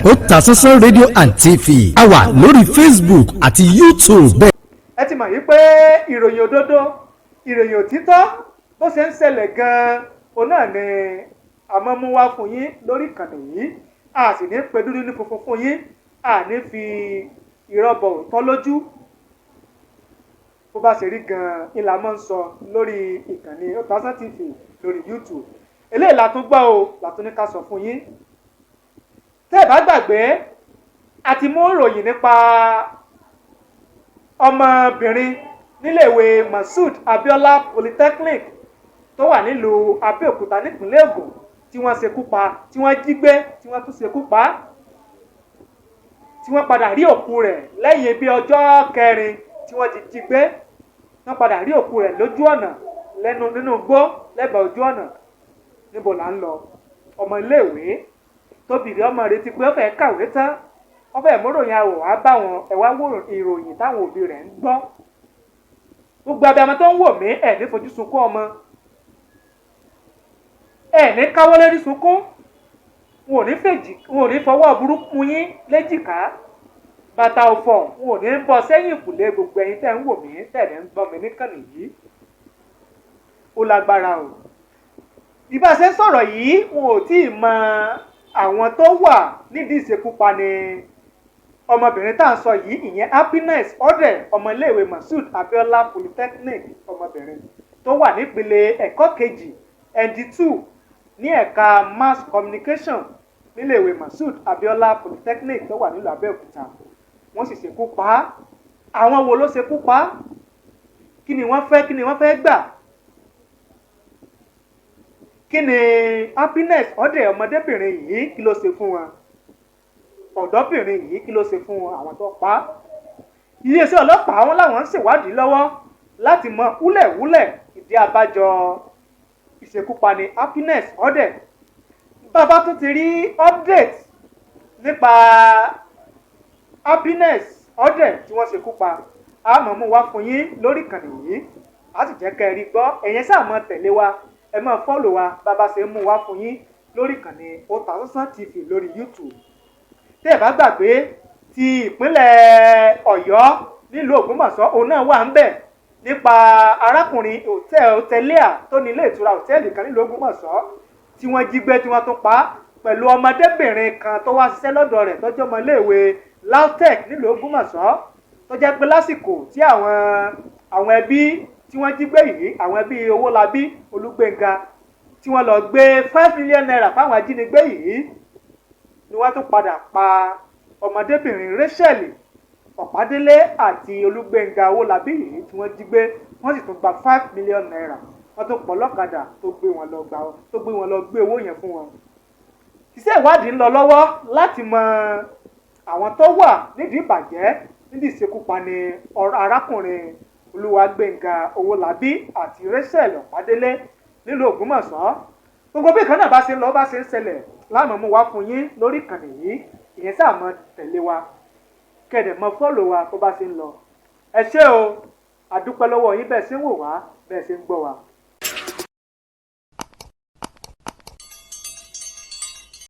Otasansan Radio and TV a wà lórí Facebook àti YouTube. ẹ ti mọ̀ yí pé ìròyìn òdodo ìròyìn òtítọ́ bó ṣe ń ṣẹlẹ̀ gan-an òun náà ni àmọ́ mú wá fún yín lórí ìkànnì yìí a sì ní pe dúdú ní funfun fún yín a ní fi ìrọ́bọ̀ òótọ́ lójú bó bá ṣe rí gan-an ìlà máa ń sọ lórí ìkànnì Otasansan TV lórí YouTube eléyìí la tún gbọ́ o la tún ní ká sọ fún yín tẹ́ ẹ bá gbàgbé a ti mú ìròyìn nípa ọmọbìnrin níléèwé Masud Abiola Polytechnic tó wà nílùú Abeokuta nípínlẹ̀ Ogun tí wọ́n ṣekú pa tí wọ́n jí gbé tí wọ́n tún ṣekú pa tí wọ́n padà rí òkú rẹ̀ lẹ́yìn bí ọjọ́ kẹrin tí wọ́n ti jí gbé wọ́n padà rí òkú rẹ̀ lójú ọ̀nà nínú igbó lẹ́bàá ojú ọ̀nà níbo là ń lọ ọmọ iléèwé tóbi rí ọmọ rẹ̀ ti pé ó fẹ́ kàwé tán ó fẹ́ múròyìn àwò wá bá wọn ẹ̀wá wò ìròyìn táwọn òbí rẹ̀ ń gbọ́ gbogbo abiyamọ tó ń wò mí ẹ̀ ní fojú sunkún ọmọ ẹ̀ ní káwọ́ lérí sunkún wọn ò ní fọwọ́ burúkú yín léjìká bàtà ọ̀fọ̀ wọn ò ní bọ́ sẹ́yìn ìkùlé gbogbo ẹ̀yin tẹ́ ń wò mí tẹ̀lé ń gbọ́ mi níkànnì yìí ó lágbára o ìbá ṣe ń sọ̀rọ̀ yìí wọn ò tí ì mọ àwọn tó wà nídìí ìṣekúpani ọmọbìnrin tá à ń sọ yìí ìyẹn Happiness Ọdẹ ọmọ iléèwé Masud Abiola Polytechnic ọmọbìnrin tó wà nípele ẹ̀kọ́ kejì ND2 ní ẹ̀ka mass communication níléèwé Masud Abiola Polytechnic tó wà nílùú Abeokuta wọ́n sì ṣekú pa á àwọn wo ló ṣekú pa á kí ni wọ́n fẹ́ gbà kí ni Happiness Ọdẹ ọmọdébìnrin yìí kí ló ṣe fún wọn ọ̀dọ́bìnrin yìí kí ló ṣe fún wọn àwọn tó pa á iléeṣẹ́ ọlọ́pàá wọn làwọn ń ṣèwádìí lọ́wọ́ láti mọ wúlẹ̀wúlẹ̀ ìdí abájọ ìṣekúpani Happiness Ọdẹ bàbá tún ti rí update nípa Happiness Ọdẹ tí wọ́n ṣekú pa àmọ́ mú wá fún yín lórí ìkànnì yìí á sì jẹ́ kẹ́ ẹ rí gbọ́ ẹ̀yin sáà mọ́ tẹ̀lé wa ẹ máa fọ́lò wa bàbá ṣe mú wá fún yín lórí ìkànnì Otasansan TV lórí YouTube tẹ́ ẹ bá gbàgbé ti ìpínlẹ̀ Ọ̀yọ́ nílùú Ògbómọ̀ṣọ́ òun náà wà ń bẹ̀ nípa arákùnrin hòtẹ́ẹ̀lìà tó ní ilé ìtura hòtẹ́ẹ̀lì kan nílùú Ògbómọ̀ṣọ́ tí wọ́n jí gbé tí wọ́n tún pa pẹ̀lú ọmọdébìnrin kan tó wá ṣiṣẹ́ lọ́dọ̀ rẹ̀ tọ́jú ọmọ iléèwé Lautech nílùú Ògbómọ̀ṣọ́ tó jẹ́ pé lásìkò tí àwọn ẹbí tí wọ́n jí gbé yìí àwọn ẹbí Owolabi Gbenga tí wọ́n lọ gbé 5 million naira fáwọn ajínigbé yìí ni wọ́n tún padà pa ọmọdébìnrin Racheal Opadele àti Gbenga Owolabi yìí tí wọ́n jí gbé wọ́n sì tún gba 5 million naira wọ́n tún pọ̀ lọ́kadà tó gbé wọn lọ gbé owó yẹn fún wọn. iṣẹ́ ìwádìí ń lọ lọ́wọ́ láti mọ àwọn tó wà nídìí ìbàjẹ́ nídìí ìṣekúpani arákùnrin Gbenga Owolabi àti Racheal Opadele nílùú Ògbómọ̀ṣọ́ gbogbo bí ìkan náà bá ṣe ń lọ bá ṣe ń ṣẹlẹ̀ láàmú mú wá fún yín lórí ìkànnì yìí ìyẹn sáà mọ tẹ̀lé wa kẹ̀dẹ̀ mọ fọ́lò wa tó bá ṣe ń lọ ẹ ṣé o àdúpẹ́ lọ́wọ́ yín bẹ́ẹ̀ ṣe ń wò wá bẹ́ẹ̀ ṣe ń gbọ́ wa.